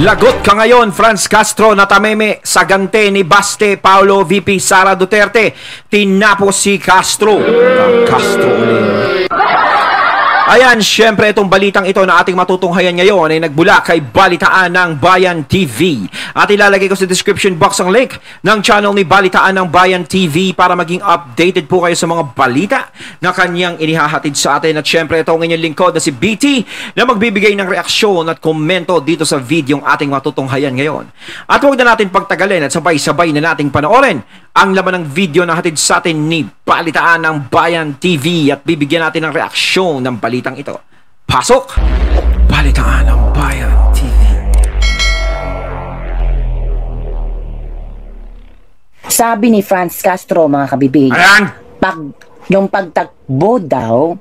Lagot ka ngayon, Franz Castro, natameme sa gante ni Baste Paulo VP Sara Duterte. Tinapos si Castro. Castro ulit. Ayan, syempre itong balitang ito na ating matutunghayan ngayon ay nagbula kay Balitaan ng Bayan TV. At ilalagay ko sa description box ang link ng channel ni Balitaan ng Bayan TV para maging updated po kayo sa mga balita na kanyang inihahatid sa atin. At syempre ito ang inyong lingkod na si BT na magbibigay ng reaksyon at komento dito sa video ang ating matutunghayan ngayon. At huwag na natin pagtagalin at sabay-sabay na nating panoorin ang laman ng video na hatid sa atin ni Balitaan ng Bayan TV at bibigyan natin ng reaksyon ng balitang ito. Pasok! Balitaan ng Bayan TV. Sabi ni Franz Castro, mga kabibig, yung pagtakbo daw,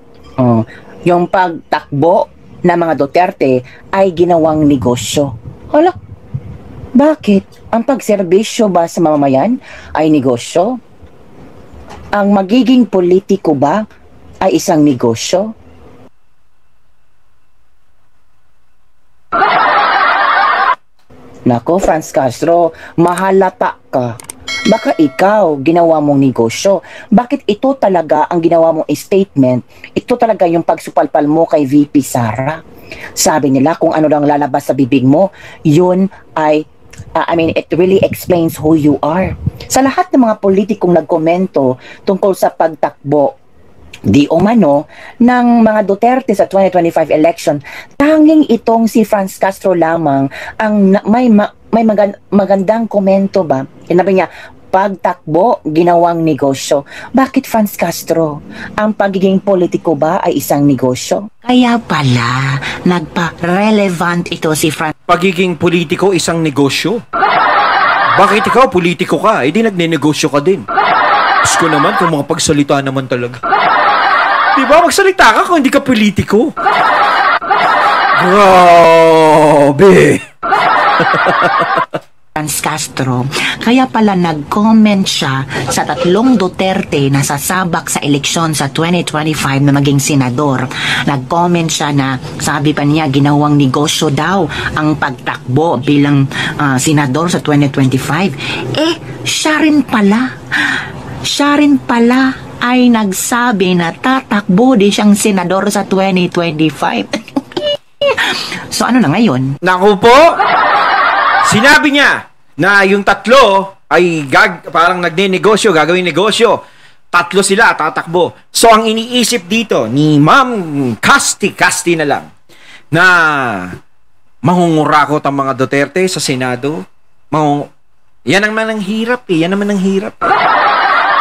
yung pagtakbo ng mga Duterte ay ginawang negosyo. Hala, bakit? Ang pagserbisyo ba sa mamamayan ay negosyo? Ang magiging politiko ba ay isang negosyo? Nako, Franz Castro, mahalata ka. Baka ikaw ginawa mong negosyo. Bakit ito talaga ang ginawa mong statement? Ito talaga yung pagsupalpal mo kay VP Sara. Sabi nila kung ano lang lalabas sa bibig mo, yun ay it really explains who you are. Sa lahat ng mga politikong nagkomento tungkol sa pagtakbo di umano ng mga Duterte sa 2025 election, tanging itong si Franz Castro lamang ang may magandang komento ba? Sinabi niya, pagtakbo, ginawang negosyo. Bakit, Franz Castro? Ang pagiging politiko ba ay isang negosyo? Kaya pala, nagpa-relevant ito si Franz. Pagiging politiko, isang negosyo? Bakit ikaw, politiko ka? Eh di nagne-negosyo ka din. Diyos ko naman, kung mga pagsalita naman talaga. Diba, magsalita ka kung hindi ka politiko. Grabe! Franz Castro, kaya pala nag-comment siya sa tatlong Duterte na sasabak sa eleksyon sa 2025 na maging senador. Nag-comment siya na sabi pa niya ginawang negosyo daw ang pagtakbo bilang senador sa 2025. Siya rin pala ay nagsabi na tatakbo din siyang senador sa 2025. So ano na ngayon? Naku po! Sinabi niya na yung tatlo ay parang nagne-negosyo, gagawin negosyo. Tatlo sila, tatakbo. So, ang iniisip dito ni Ma'am Casti na lang na mangungurakot ang mga Duterte sa Senado. Yan naman ang hirap eh. Yan naman ang hirap.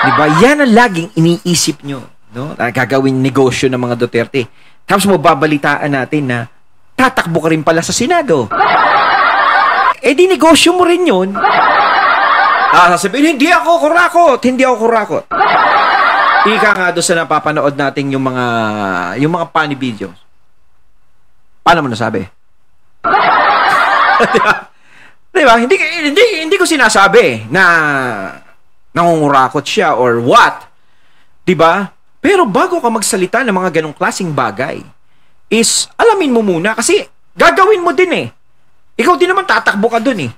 Diba? Yan ang laging iniisip nyo. No? Gagawin negosyo ng mga Duterte. Tapos mababalitaan natin na tatakbo ka rin pala sa Senado. Di negosyo mo rin yun. Sasabihin, hindi ako kurakot. Ika nga doon sa napapanood natin yung mga funny videos. Paano mo nasabi? Diba? Hindi ko sinasabi na nangungurakot siya or what. Diba? Pero bago ka magsalita ng mga ganong klaseng bagay, is alamin mo muna kasi gagawin mo din eh. Ikaw din naman tatakbo ka dun eh.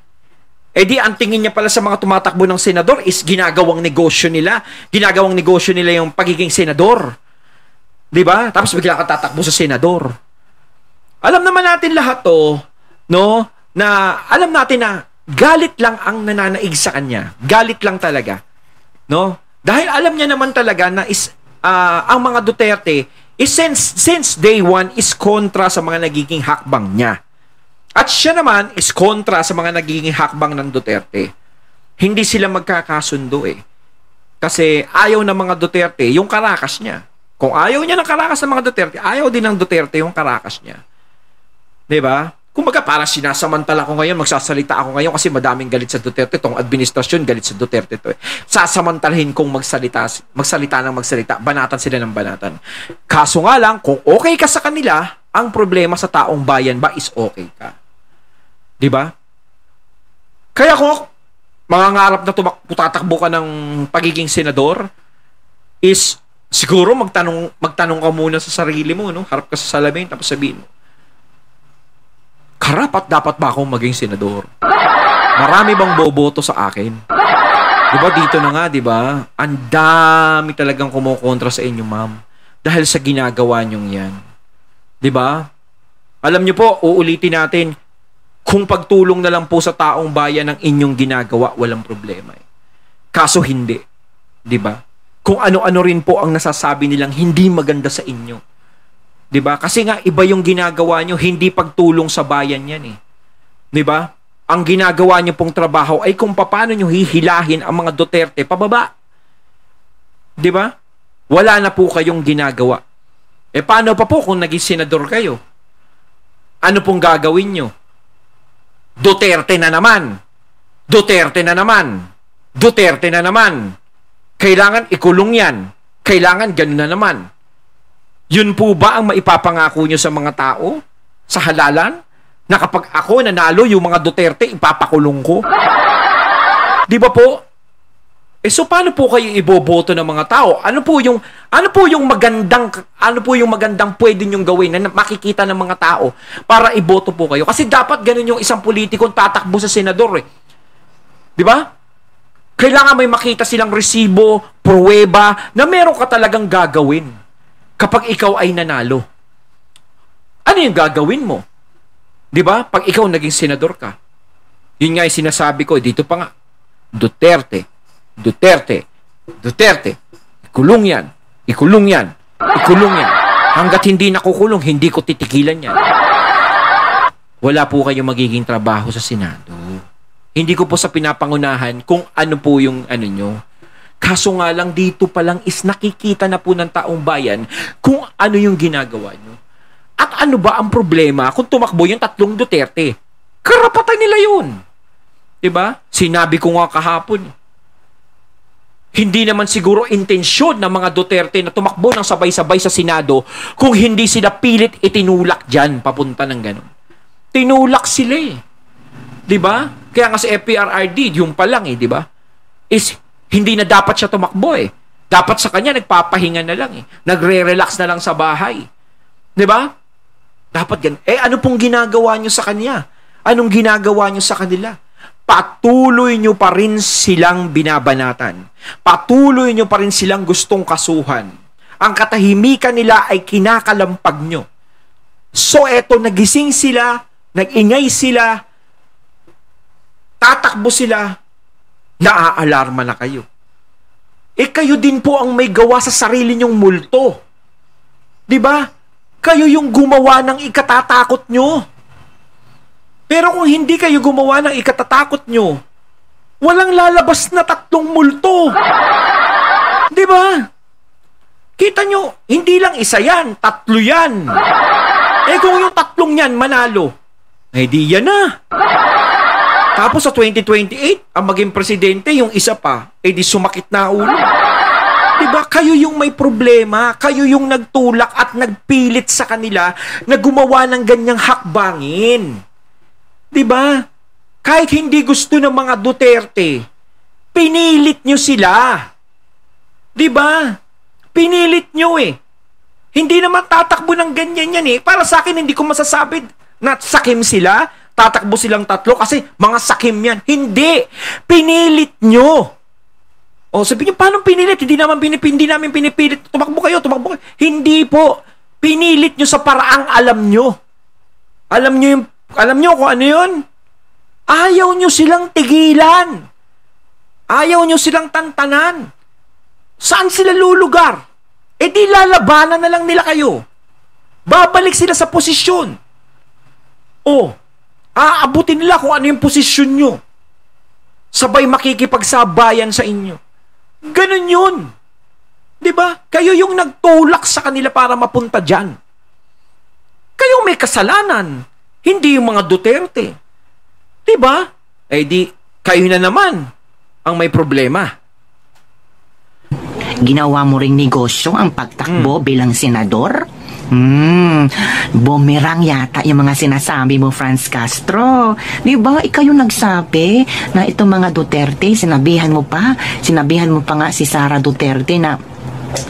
Di ang tingin niya pala sa mga tumatakbo ng senador is ginagawang negosyo nila. Ginagawang negosyo nila yung pagiging senador. Diba? Tapos bigla ka tatakbo sa senador. Alam naman natin lahat to, no? Na alam natin na galit lang ang nananaig sa kanya. Galit lang talaga. No? Dahil alam niya naman talaga na ang mga Duterte is since day one is kontra sa mga nagiging hakbang niya. At siya naman is kontra sa mga nagiging hakbang ng Duterte. Hindi sila magkakasundo eh. Kasi ayaw ng mga Duterte yung karakas niya. Kung ayaw niya ng karakas ng mga Duterte, ayaw din ng Duterte yung karakas niya. Diba? Kumbaga parang sinasamantala ko ngayon, magsasalita ako ngayon kasi madaming galit sa Duterte. Itong administrasyon galit sa Duterte to eh. Sasamantalahin kong magsalita ng magsalita. Banatan sila ng banatan. Kaso nga lang, kung okay ka sa kanila, ang problema sa taong bayan ba is okay ka. Diba? Kaya kung mangangarap na tatakbo ka ng pagiging senador, is siguro magtanong ka muna sa sarili mo, no? Harap ka sa salamin, tapos sabihin mo, karapat dapat ba akong maging senador? Marami bang boboto sa akin? Diba dito na nga, diba? Ang dami talagang kumukontra sa inyo, ma'am. Dahil sa ginagawa nyong yan. Diba? Alam nyo po, uulitin natin, kung pagtulong na lang po sa taong bayan ang inyong ginagawa, walang problema. Kaso hindi. Diba? Kung ano-ano rin po ang nasasabi nilang hindi maganda sa inyo. Diba? Kasi nga, iba yung ginagawa nyo, hindi pagtulong sa bayan yan eh. Diba? Ang ginagawa nyo pong trabaho ay kung paano nyo hihilahin ang mga Duterte pababa. Diba? Wala na po kayong ginagawa. Paano pa po kung naging senador kayo? Ano pong gagawin nyo? Duterte na naman. Duterte na naman. Duterte na naman. Kailangan ikulong yan. Kailangan ganun na naman. Yun po ba ang maipapangako nyo sa mga tao? Sa halalan? Na kapag ako nanalo, yung mga Duterte, ipapakulong ko? Di ba po? So paano po kayo iboboto ng mga tao? Ano po yung magandang pwede nyong gawin na makikita ng mga tao para iboto po kayo? Kasi dapat ganun yung isang politikong tatakbo sa senador eh. Di ba? Kailangan may makita silang resibo, pruweba, na meron ka talagang gagawin kapag ikaw ay nanalo. Ano yung gagawin mo? Di ba? Pag ikaw naging senador ka. Yun nga yung sinasabi ko, dito pa nga, Duterte. Duterte. Duterte. Ikulong yan. Ikulong yan. Ikulong yan. Hanggat hindi nakukulong, hindi ko titigilan yan. Wala po kayong magiging trabaho sa Senado. Hindi ko po sa pinapangunahan kung ano po yung ano nyo. Kaso nga lang dito pa lang is nakikita na po ng taong bayan kung ano yung ginagawa nyo. At ano ba ang problema kung tumakbo yung 3 Duterte? Karapatan nila yun. Diba? Sinabi ko nga kahapon. Hindi naman siguro intensyon ng mga Duterte na tumakbo ng sabay-sabay sa Senado kung hindi sila pilit itinulak dyan papunta ng ganun. Tinulak sila eh. Diba? Kaya nga sa FPRRD, yung pa lang eh, diba? Is hindi na dapat siya tumakbo eh. Dapat sa kanya nagpapahinga na lang eh. Nagre-relax na lang sa bahay. Diba? Dapat ganun. Ano pong ginagawa nyo sa kanya? Anong ginagawa nyo sa kanila? Patuloy nyo pa rin silang binabanatan. Patuloy nyo pa rin silang gustong kasuhan. Ang katahimikan nila ay kinakalampag nyo. So eto, nagising sila, nag-ingay sila, tatakbo sila, naaalarma na kayo. Kayo din po ang may gawa sa sarili nyong multo. Diba? Kayo yung gumawa ng ikatatakot nyo. Pero kung hindi kayo gumawa ng ikatatakot nyo, walang lalabas na 3 multo. Diba? Kita nyo, hindi lang isa yan, 3 yan. Kung yung 3 yan manalo, di yan na. Tapos sa 2028, ang maging presidente, yung isa pa, di sumakit na ulo. Diba? Kayo yung may problema, kayo yung nagtulak at nagpilit sa kanila na gumawa ng ganyang hakbangin. Diba? Kahit hindi gusto ng mga Duterte, pinilit nyo sila. Diba? Pinilit nyo eh. Hindi naman tatakbo ng ganyan yan eh. Para sa akin, hindi ko masasabi na sakim sila. Tatakbo silang 3 kasi mga sakim yan. Hindi. Pinilit nyo. O sabi nyo, paano pinilit? Hindi namin pinipilit. Tumakbo kayo. Hindi po. Pinilit nyo sa paraang alam nyo. Alam nyo kung ano yun? Ayaw nyo silang tigilan. Ayaw nyo silang tantanan. Saan sila lulugar? Di lalabanan na lang nila kayo. Babalik sila sa posisyon. Aabutin nila kung ano yung posisyon nyo. Sabay makikipagsabayan sa inyo. Ganun yun. Diba? Kayo yung nagtulak sa kanila para mapunta dyan. Kayo may kasalanan. Hindi yung mga Duterte. Diba? Di, kayo na naman ang may problema. Ginawa mo ring negosyo ang pagtakbo bilang senador? Bumerang yata yung mga sinasabi mo, Franz Castro. Di ba, ikaw yung nagsabi na itong mga Duterte, sinabihan mo pa nga si Sara Duterte na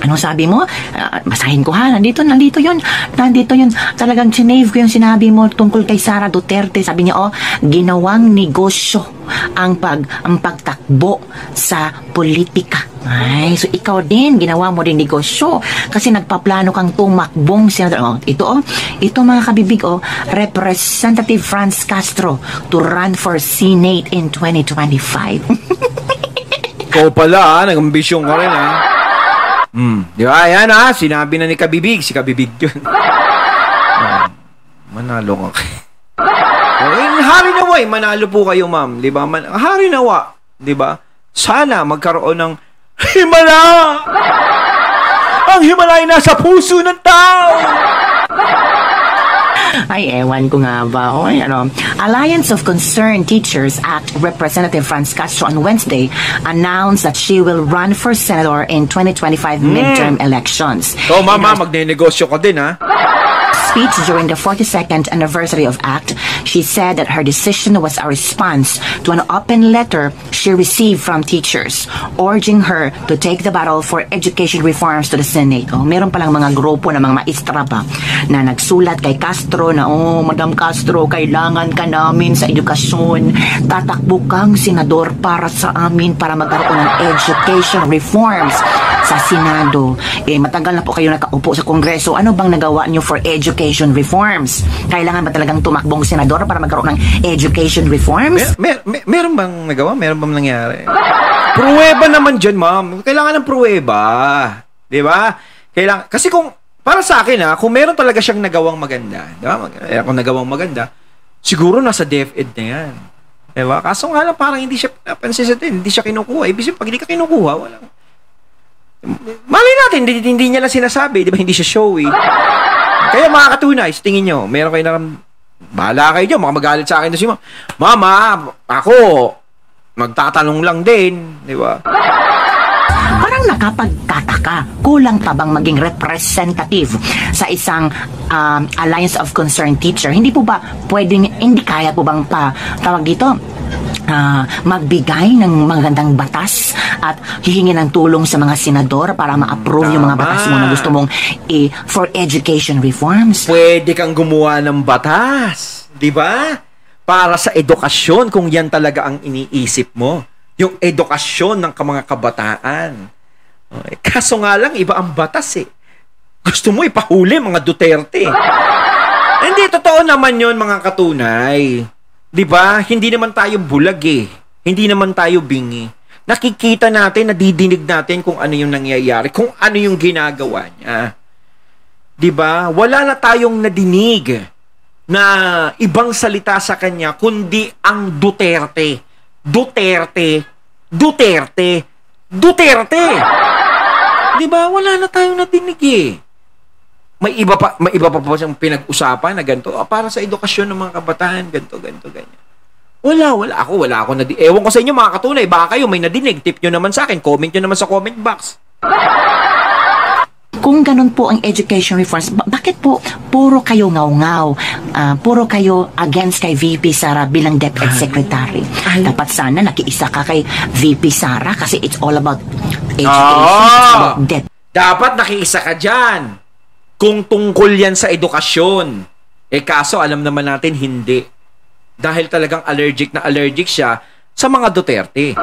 Anong sabi mo? Basahin ko ha. Nandito yun. Talagang sinave ko yung sinabi mo tungkol kay Sara Duterte. Sabi niya, ginawang negosyo ang pagtakbo sa politika. Ay, so ikaw din, ginawa mo din negosyo kasi nagpaplano kang tumakbong senador. Ito mga kabibig, Representative Franz Castro to run for Senate in 2025. Ikaw pala, nag-ambisyon ka rin, ha? Di ba? Ayan, sinabi na ni Kabibig. Si Kabibig yun. Manalo ka. Hari nawa, manalo po kayo, ma'am. Di ba? Hari nawa. Di ba? Sana magkaroon ng himala! Ang himala ay nasa puso ng tao! Ay, ewan ko nga ba. Alliance of Concerned Teachers Act Representative Franz Castro on Wednesday announced that she will run for senator in 2025 midterm elections. Mama, magne-negosyo ka din, ha? Speech during the 42nd anniversary of ACT, she said that her decision was a response to an open letter she received from teachers, urging her to take the battle for education reforms to the Senate. Meron palang mga grupo ng mga maestra pa na nagsulat kay Castro na, Madam Castro, kailangan ka namin sa edukasyon. Tatakbo kang senador para sa amin para magkaroon ng education reforms sa Senado. Matagal na po kayo nakaupo sa Kongreso. Ano bang nagawa niyo for education reforms? Kailangan ba talagang tumakbong senador para magkaroon ng education reforms? Meron bang nagawa? Meron bang nangyari? Pruweba naman dyan, ma'am. Kailangan ng pruweba. Di ba? Kasi para sa akin, kung meron talaga siyang nagawang maganda, di ba? Kung nagawang maganda, siguro nasa DepEd na yan. Di ba? Kaso nga lang, parang hindi siya pinapansin sa atin, hindi siya kinukuha. Ibig sabihin, pag hindi ka kinukuha, walang. Malay natin, hindi niya lang sinasabi, di ba? Hindi siya showy. Kaya mga katunay, tingin nyo, meron kayo bahala kayo dyan, magalit sa akin na si Mama, ako, magtatanong lang din, di ba? Parang nakapagtataka, kulang pa bang maging representative sa isang Alliance of Concerned Teacher? Hindi kaya po bang tawag dito, magbigay ng magandang batas at hihingi ng tulong sa mga senador para ma-approve yung mga batas mo na gusto mong for education reforms? Pwede kang gumawa ng batas, di ba? Para sa edukasyon, kung yan talaga ang iniisip mo. Yung edukasyon ng mga kabataan. Kaso nga lang, iba ang batas eh. Gusto mo ipahuli mga Duterte. Hindi, totoo naman yun mga katunay. Di ba? Hindi naman tayo bulag eh. Hindi naman tayo bingi. Nakikita natin, nadidinig natin kung ano yung nangyayari, kung ano yung ginagawa niya. Di ba? Wala na tayong nadinig na ibang salita sa kanya, kundi ang Duterte. Duterte. Di ba? Wala na tayong nadinig eh. May iba pa siyang pinag-usapan na ganito, para sa edukasyon ng mga kabataan, ganito, ganyan. Wala ako ewan ko sa inyo mga katunay, baka kayo may nadinig, tip nyo naman sa akin, comment nyo naman sa comment box. Kung ganun po ang education reforms, bakit po puro kayo ngaw-ngaw, puro kayo against kay VP Sara bilang DepEd Secretary? Dapat sana nakiisa ka kay VP Sara kasi it's all about education, it's about debt. Dapat nakiisa ka dyan kung tungkol yan sa edukasyon. Kaso alam naman natin hindi. Dahil talagang allergic siya sa mga Duterte.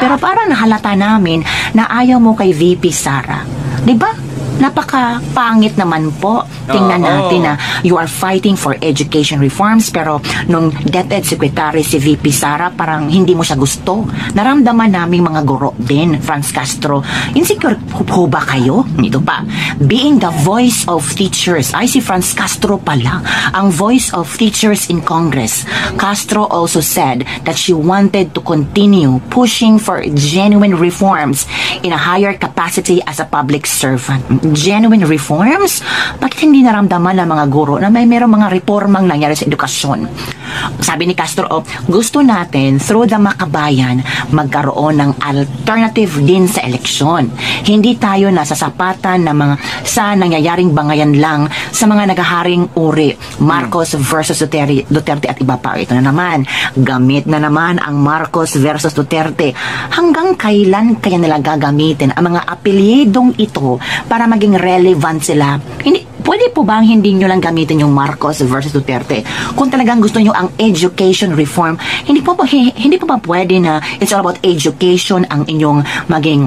Pero parang nahalata namin na ayaw mo kay VP Sara. Diba? Napaka-pangit naman po. Tingnan natin na you are fighting for education reforms pero nung DepEd Secretary si VP Sara parang hindi mo siya gusto. Naramdaman naming mga guro din, Franz Castro. Insecure po ba kayo? Ito pa. Being the voice of teachers. Ay, si Franz Castro pala. Ang voice of teachers in Congress. Castro also said that she wanted to continue pushing for genuine reforms in a higher capacity as a public servant. genuine reforms? Bakit hindi naramdaman ng mga guro na merong mga reformang nangyari sa edukasyon? Sabi ni Castro, gusto natin through the Makabayan magkaroon ng alternative din sa eleksyon. Hindi tayo nasasapatan ng mga sa nangyayaring bangayan lang sa mga naghaharing uri. Marcos versus Duterte at iba pa. Ito na naman, gamit na naman ang Marcos versus Duterte. Hanggang kailan kaya nila gagamitin ang mga apelyidong ito para maging relevant sila? Pwede po bang hindi nyo lang gamitin yung Marcos versus Duterte? Kung talagang gusto nyo ang education reform, hindi po ba pwede na it's all about education ang inyong maging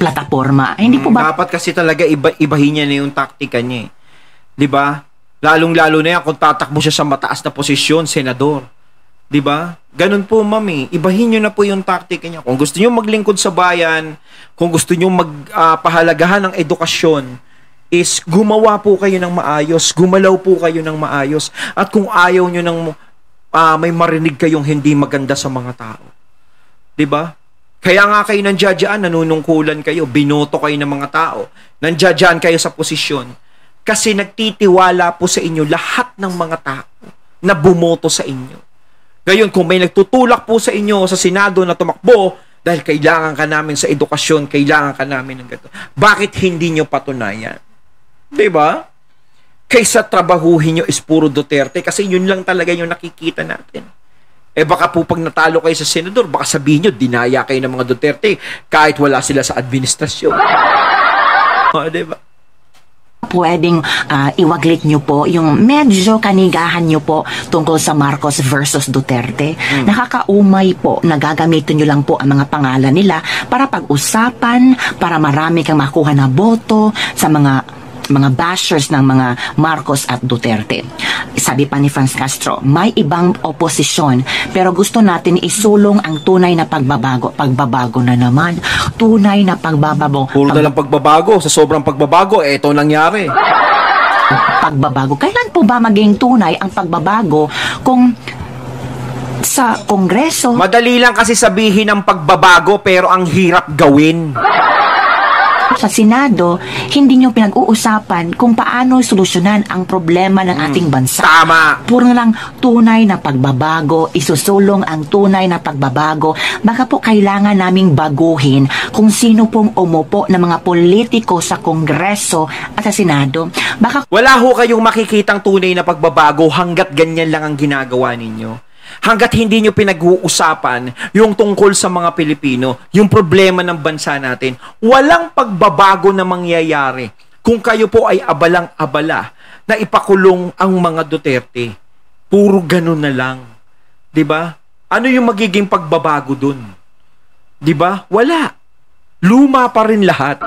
plataforma? Hindi po ba? Dapat kasi talaga ibahin niya na yung taktika niya. 'Di ba? Lalong-lalo na yan kung tatakbo siya sa mataas na posisyon, senador. 'Di ba? Ganun po, mami. Ibahin niyo na po yung taktika niya. Kung gusto niyo maglingkod sa bayan, kung gusto niyo magpahalagahan ng edukasyon, is gumawa po kayo ng maayos, gumalaw po kayo ng maayos, at kung ayaw nyo ng may marinig kayong hindi maganda sa mga tao. 'Di ba? Kaya nga kayo nandiyan, nanunungkulan kayo, binoto kayo ng mga tao, nandiyan kayo sa posisyon, kasi nagtitiwala po sa inyo lahat ng mga tao na bumoto sa inyo. Ngayon, kung may nagtutulak po sa inyo sa Senado na tumakbo, dahil kailangan ka namin sa edukasyon, kailangan ka namin ng ganito, bakit hindi nyo patunayan? 'Di ba? Kaysa trabahuhin nyo is puro Duterte, kasi yun lang talaga yung nakikita natin. Baka po pag natalo kayo sa senador, baka sabihin nyo, dinaya kayo ng mga Duterte kahit wala sila sa administrasyon. Diba? Pwedeng iwaglit nyo po yung medyo kanigahan nyo po tungkol sa Marcos versus Duterte. Nakakaumay po, nagagamitin nyo lang po ang mga pangalan nila para pag-usapan, para marami kang makuha na boto sa mga bashers ng mga Marcos at Duterte. Sabi pa ni Franz Castro, may ibang oposisyon pero gusto natin isulong ang tunay na pagbabago. Pagbabago na naman. Tunay na pagbabago. Puro na lang pagbabago. Sa sobrang pagbabago, ito nangyari. Pagbabago. Kailan po ba maging tunay ang pagbabago kung sa Kongreso? Madali lang kasi sabihin ang pagbabago pero ang hirap gawin. Sa Senado, hindi nyo pinag-uusapan kung paano solusyonan ang problema ng ating bansa. Tama. Puro na lang tunay na pagbabago, isusulong ang tunay na pagbabago. Baka po kailangan naming baguhin kung sino pong umupo ng mga politiko sa Kongreso at sa Senado. Baka wala ho kayong makikitang tunay na pagbabago hanggat ganyan lang ang ginagawa ninyo. Hanggat hindi nyo pinag-uusapan yung tungkol sa mga Pilipino, yung problema ng bansa natin, walang pagbabago na mangyayari kung kayo po ay abalang-abala na ipakulong ang mga Duterte. Puro ganun na lang. 'Di ba? Ano yung magiging pagbabago dun? 'Di ba? Wala. Luma pa rin lahat.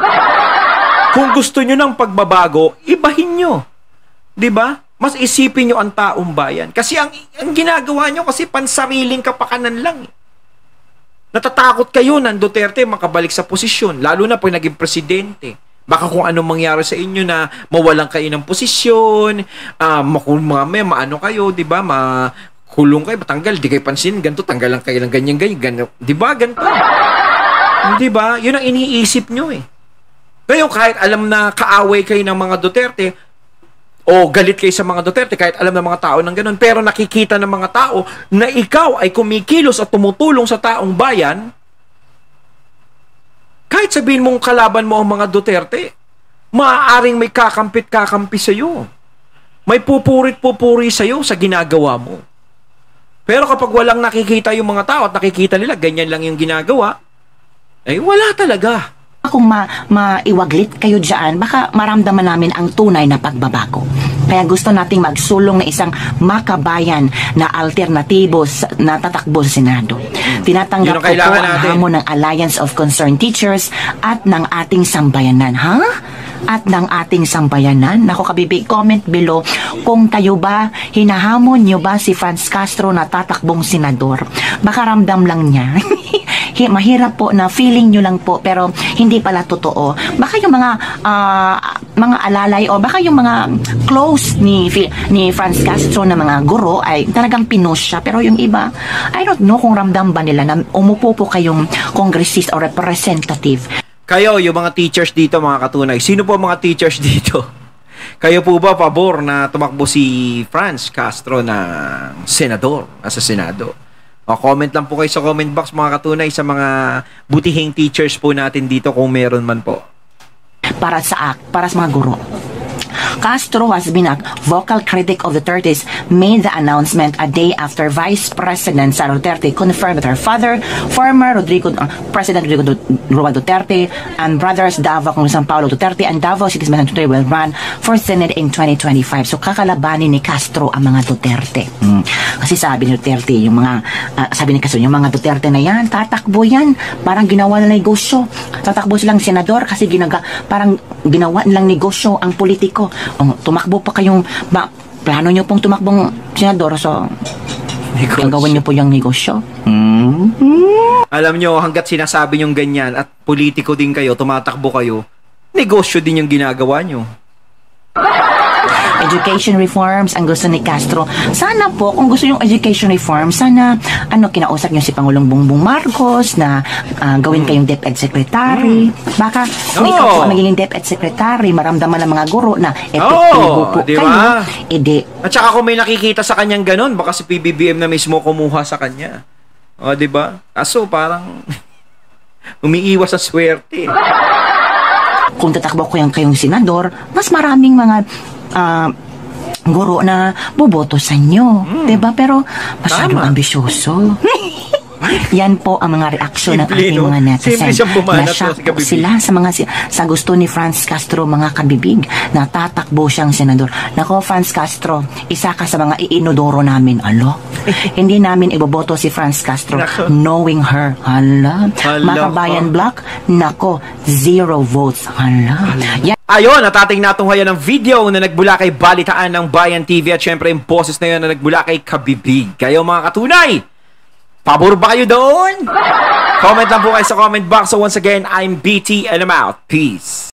Kung gusto nyo ng pagbabago, ibahin nyo. 'Di ba? Mas isipin nyo ang taong bayan. Kasi ang ginagawa nyo kasi pansariling kapakanan lang. Natatakot kayo ng Duterte makabalik sa posisyon, lalo na pag naging presidente. Baka kung anong mangyari sa inyo na mawalan kayo ng posisyon, maano kayo, di ba? Makulong kayo, matanggal, di kayo pansin, ganito, tanggalan kayo ng ganyan. Di ba? Ganito. Di ba? Yun ang iniisip nyo eh. Ngayon, kahit alam na kaaway kayo ng mga Duterte, o galit kayo sa mga Duterte, kahit alam ng mga tao ng ganun, pero nakikita ng mga tao na ikaw ay kumikilos at tumutulong sa taong bayan, kahit sabihin mong kalaban mo ang mga Duterte, maaaring may kakampi sa'yo. May pupurit-pupuri sa'yo sa ginagawa mo. Pero kapag walang nakikita yung mga tao at nakikita nila, ganyan lang yung ginagawa, ay wala talaga. Kung maiwaglit kayo dyan, baka maramdaman namin ang tunay na pagbabago. Kaya gusto nating magsulong na isang makabayan na alternatibo na tatakbo sa Senado. Tinatanggap ko po ang hamon ng Alliance of Concerned Teachers at ng ating sambayanan. At ng ating sambayanan. Naku kabibi, comment below kung kayo ba, hinahamon nyo ba si Franz Castro na tatakbong senador? Baka ramdam lang niya. Mahirap po na feeling nyo lang po pero hindi pala totoo. Baka yung mga alalay o baka yung mga close ni Franz Castro na mga guro ay talagang pinush siya. Pero yung iba, I don't know kung ramdam ba nila na umupo po kayong congressist o representative. Kayo, yung mga teachers dito, mga katunay, sino po ang mga teachers dito? Kayo po ba pabor na tumakbo si Franz Castro ng senador, sa Senado? O, comment lang po kayo sa comment box, mga katunay, sa mga butihing teachers po natin dito kung meron man po. Para sa mga guro. Castro has been a vocal critic of Duterte's, made the announcement a day after Vice President Sara Duterte confirmed that her father, former President Rodrigo Roa Duterte, and brothers Davao Congressman Paulo Duterte and Davao City President Duterte will run for Senate in 2025. So kakalabanin ni Castro ang mga Duterte. Kasi sabi ni Duterte, sabi ni Castro, yung mga Duterte na yan, tatakbo yan. Parang ginawa na negosyo. Tatakbo silang senador kasi parang ginawa nilang negosyo ang politiko. Tumakbo pa kayong plano nyo pong tumakbong senador, so gagawin nyo po yung negosyo. Alam nyo, hanggat sinasabi nyong ganyan at politiko din kayo, tumatakbo kayo, negosyo din yung ginagawa nyo. Education reforms ang gusto ni Castro. Sana po, kung gusto yung education reform, sana kinausap niyo si Pangulong Bongbong Marcos na gawin kayong DepEd Secretary. Baka kung ikaw po ang magiging DepEd Secretary, maramdaman ng mga guro na epektibo po diba? Kayo. At saka kung may nakikita sa kanyang ganun, baka si PBBM na mismo kumuha sa kanya. O, diba? Kaso parang umiiwas sa swerte. Kung tatakbo ko kayong senador, mas maraming mga guro na boboto sa inyo. Diba? Pero masyadong ambisyoso. Yan po ang mga reaksyon ng ating mga netizen. Nashock po sila sa gusto ni Franz Castro, mga kabibig, na tatakbo siyang senador. Nako, Franz Castro, isa ka sa mga iinodoro namin. Hindi namin iboboto si Franz Castro knowing her. Makabayan Black, nako, 0 votes. Yan. Ayon, at ating natunghayan ng video na nagbula kay Balitaan ng Bayan TV at syempre yung boses na yun na nagbula kay Kabibig. Kayo mga katunay, pabor ba kayo doon? Comment lang po kayo sa comment box. So once again, I'm BT and I'm out. Peace.